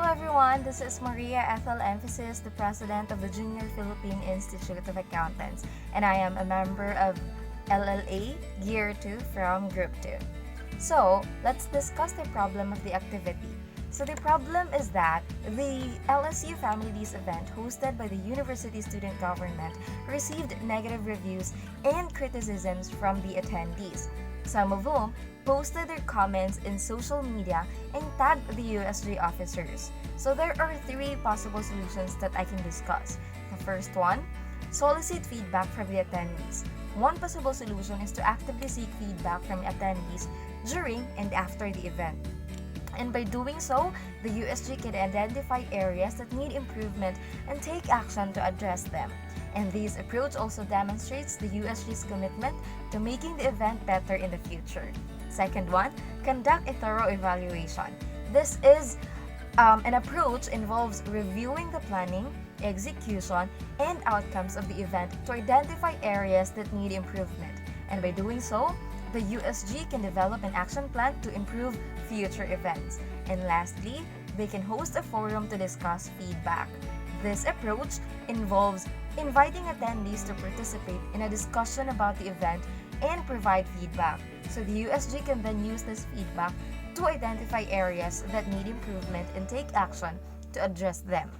everyone, this is Maria Ethel Emphasis, the president of the Junior Philippine Institute of Accountants, and I am a member of LLA Year 2 from Group 2. So, let's discuss the problem of the activity. So the problem is that the LSU Family Days event hosted by the university student government received negative reviews and criticisms from the attendees, some of whom posted their comments in social media and tagged the USG officers. So there are three possible solutions that I can discuss. The first one, solicit feedback from the attendees. One possible solution is to actively seek feedback from attendees during and after the event. And by doing so, the USG can identify areas that need improvement and take action to address them. And this approach also demonstrates the USG's commitment to making the event better in the future. Second one, conduct a thorough evaluation. This is an approach involves reviewing the planning, execution, and outcomes of the event to identify areas that need improvement. And by doing so, the USG can develop an action plan to improve future events. And lastly, they can host a forum to discuss feedback. This approach involves inviting attendees to participate in a discussion about the event and provide feedback. So the USG can then use this feedback to identify areas that need improvement and take action to address them.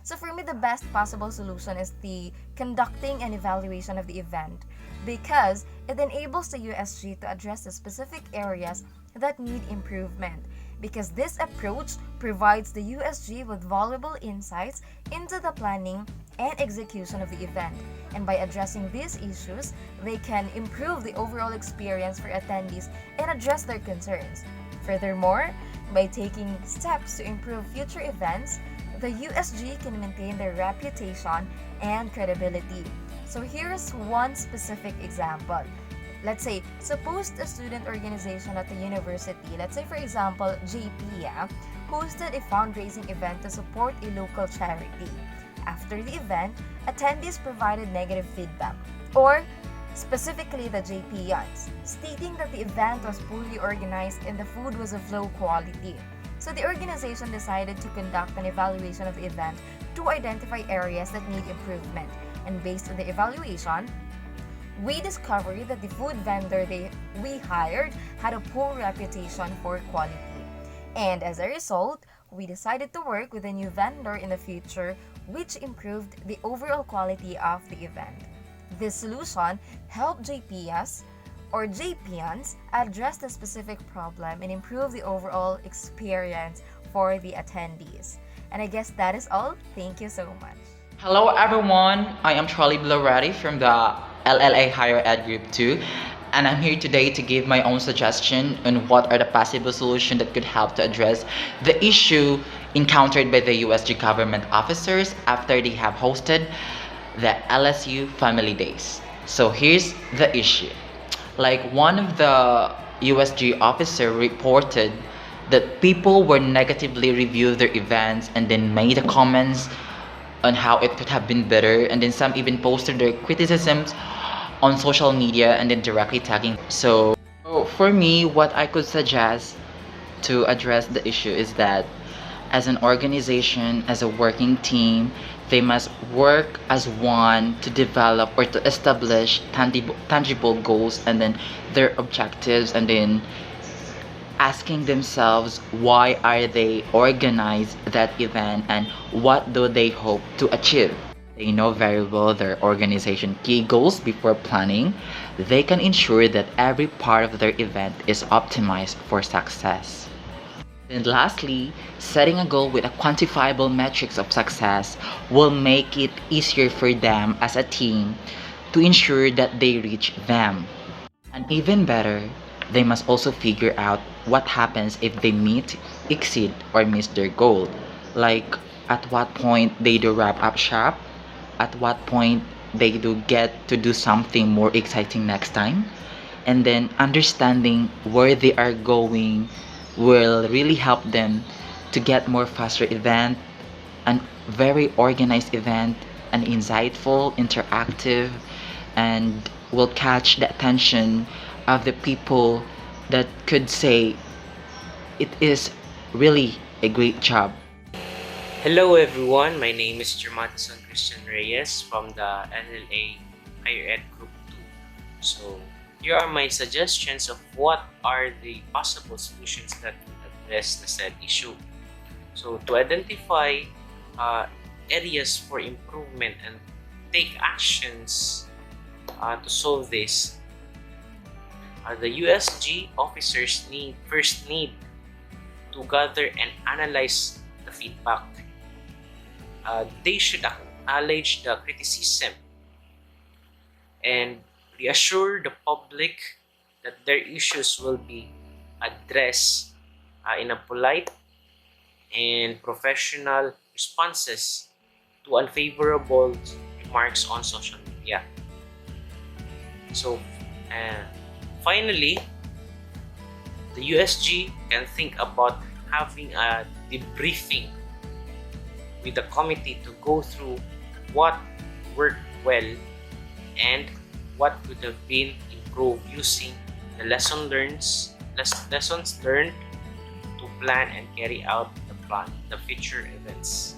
So for me, the best possible solution is the conducting an evaluation of the event because it enables the USG to address the specific areas that need improvement. Because this approach provides the USG with valuable insights into the planning and execution of the event. And by addressing these issues, they can improve the overall experience for attendees and address their concerns. Furthermore, by taking steps to improve future events, the USG can maintain their reputation and credibility. So here's one specific example. Let's say, suppose a student organization at the university, let's say for example, JPIA, hosted a fundraising event to support a local charity. After the event, attendees provided negative feedback, or specifically the JPIans, stating that the event was poorly organized and the food was of low quality. So the organization decided to conduct an evaluation of the event to identify areas that need improvement. And based on the evaluation, we discovered that the food vendor we hired had a poor reputation for quality. And as a result, we decided to work with a new vendor in the future, which improved the overall quality of the event. This solution helped JPS or JPians address the specific problem and improve the overall experience for the attendees. And I guess that is all. Thank you so much. Hello everyone, I am Charlie Bloretti from the LLA Higher Ed Group 2, and I'm here today to give my own suggestion on what are the possible solutions that could help to address the issue encountered by the USG government officers after they have hosted the LSU Family Days. So here's the issue. Like one of the USG officer reported that people were negatively reviewed their events and then made the comments on how it could have been better, and then some even posted their criticisms on social media and then directly tagging. So for me, what I could suggest to address the issue is that as an organization, as a working team, they must work as one to develop or to establish tangible goals and then their objectives, and then asking themselves why are they organize that event and what do they hope to achieve. They know very well their organization key goals before planning. They can ensure that every part of their event is optimized for success. And lastly, setting a goal with a quantifiable metrics of success will make it easier for them as a team to ensure that they reach them. And even better, they must also figure out what happens if they meet, exceed, or miss their goal. Like at what point they do wrap up shop, at what point they do get to do something more exciting next time, and then understanding where they are going will really help them to get more faster event, and very organized event, an insightful, interactive, and will catch the attention of the people that could say it is really a great job. Hello everyone, my name is Jermatson Christian Reyes from the LLA Higher Ed Group 2. So here are my suggestions of what are the possible solutions that will address the said issue. So to identify areas for improvement and take actions to solve this, the USG officers first need to gather and analyze the feedback. They should acknowledge the criticism and reassure the public that their issues will be addressed in a polite and professional responses to unfavorable remarks on social media. So, finally, the USG can think about having a debriefing with the committee to go through what worked well and what could have been improved using the lessons learned to plan and carry out the future events.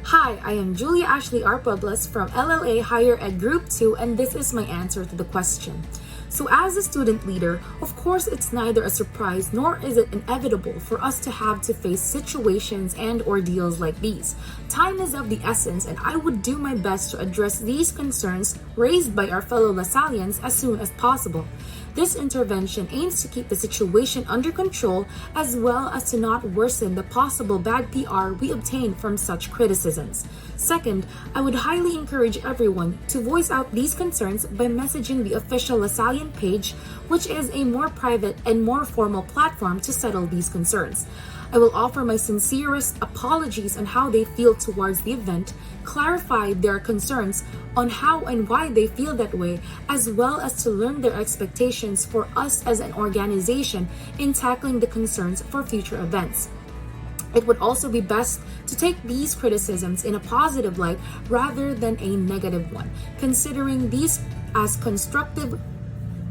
Hi, I am Julia Ashley R. Pueblas from LLA Higher Ed Group 2, and this is my answer to the question. So as a student leader, of course it's neither a surprise nor is it inevitable for us to have to face situations and ordeals like these. Time is of the essence, and I would do my best to address these concerns raised by our fellow Lasallians as soon as possible. This intervention aims to keep the situation under control as well as to not worsen the possible bad PR we obtain from such criticisms. Second, I would highly encourage everyone to voice out these concerns by messaging the official Lasallian page, which is a more private and more formal platform to settle these concerns. I will offer my sincerest apologies on how they feel towards the event, clarify their concerns on how and why they feel that way, as well as to learn their expectations for us as an organization in tackling the concerns for future events. It would also be best to take these criticisms in a positive light rather than a negative one, considering these as constructive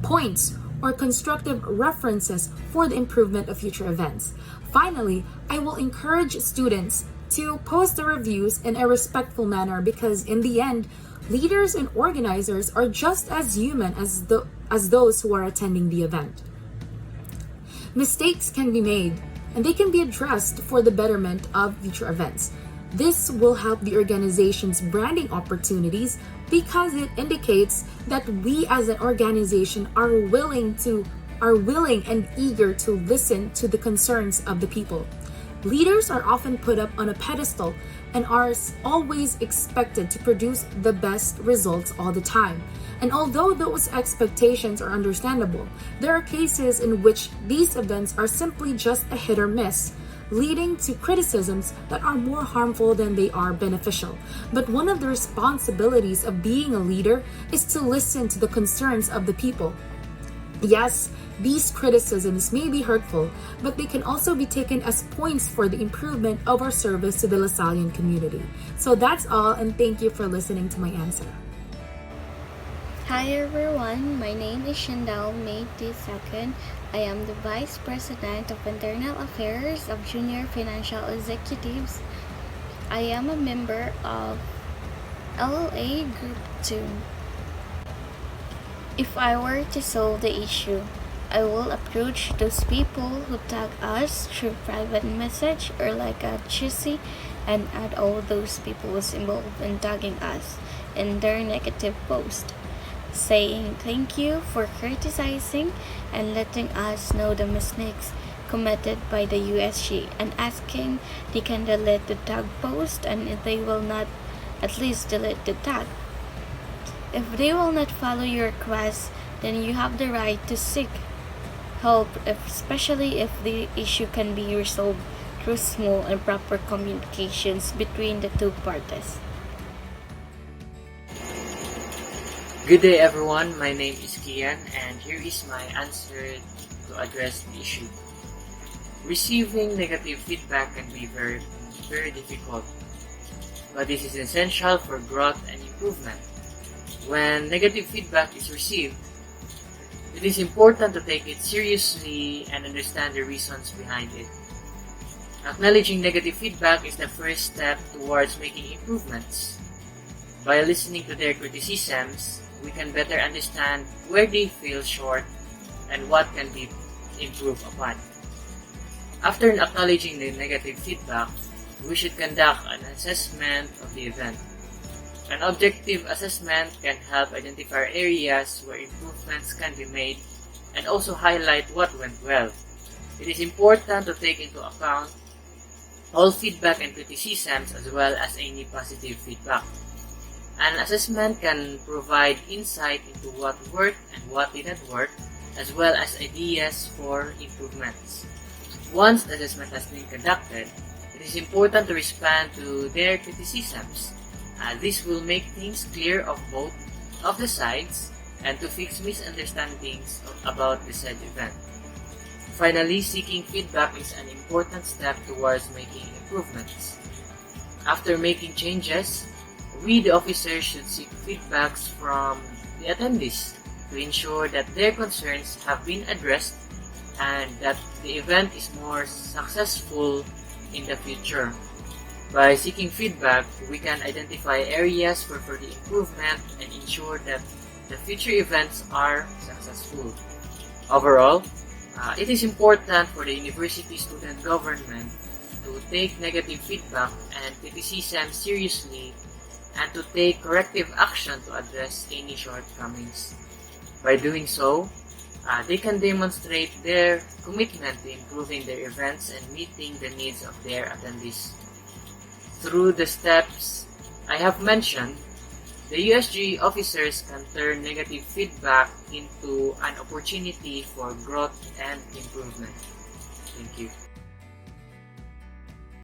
points or constructive references for the improvement of future events. Finally, I will encourage students to post the reviews in a respectful manner because in the end, leaders and organizers are just as human as those who are attending the event. Mistakes can be made and they can be addressed for the betterment of future events. This will help the organization's branding opportunities because it indicates that we as an organization are willing and eager to listen to the concerns of the people. Leaders are often put up on a pedestal and are always expected to produce the best results all the time. And although those expectations are understandable, there are cases in which these events are simply just a hit or miss, leading to criticisms that are more harmful than they are beneficial. But one of the responsibilities of being a leader is to listen to the concerns of the people. Yes, these criticisms may be hurtful, but they can also be taken as points for the improvement of our service to the Lasallian community. So that's all, and thank you for listening to my answer. Hi everyone, my name is Shandal May II. I am the Vice President of Internal Affairs of Junior Financial Executives. I am a member of LLA Group 2. If I were to solve the issue, I will approach those people who tag us through private message or like a cheesy and add all those people involved in tagging us in their negative post, saying thank you for criticizing and letting us know the mistakes committed by the USG and asking they can delete the tag post and if they will not at least delete the tag. If they will not follow your request, then you have the right to seek help, especially if the issue can be resolved through small and proper communications between the two parties. Good day everyone, my name is Kian and here is my answer to address the issue. Receiving negative feedback can be very, very difficult, but this is essential for growth and improvement. When negative feedback is received, it is important to take it seriously and understand the reasons behind it. Acknowledging negative feedback is the first step towards making improvements. By listening to their criticisms, we can better understand where they feel short and what can be improved upon. After acknowledging the negative feedback, we should conduct an assessment of the event. An objective assessment can help identify areas where improvements can be made and also highlight what went well. It is important to take into account all feedback and criticisms as well as any positive feedback. An assessment can provide insight into what worked and what didn't work, as well as ideas for improvements. Once the assessment has been conducted, it is important to respond to their criticisms. This will make things clear of both of the sides and to fix misunderstandings about the said event. Finally, seeking feedback is an important step towards making improvements. After making changes, we, the officers, should seek feedbacks from the attendees to ensure that their concerns have been addressed and that the event is more successful in the future. By seeking feedback, we can identify areas for further improvement and ensure that the future events are successful. Overall, it is important for the university student government to take negative feedback and criticism seriously and to take corrective action to address any shortcomings. By doing so, they can demonstrate their commitment to improving their events and meeting the needs of their attendees. Through the steps I have mentioned, the USG officers can turn negative feedback into an opportunity for growth and improvement. Thank you.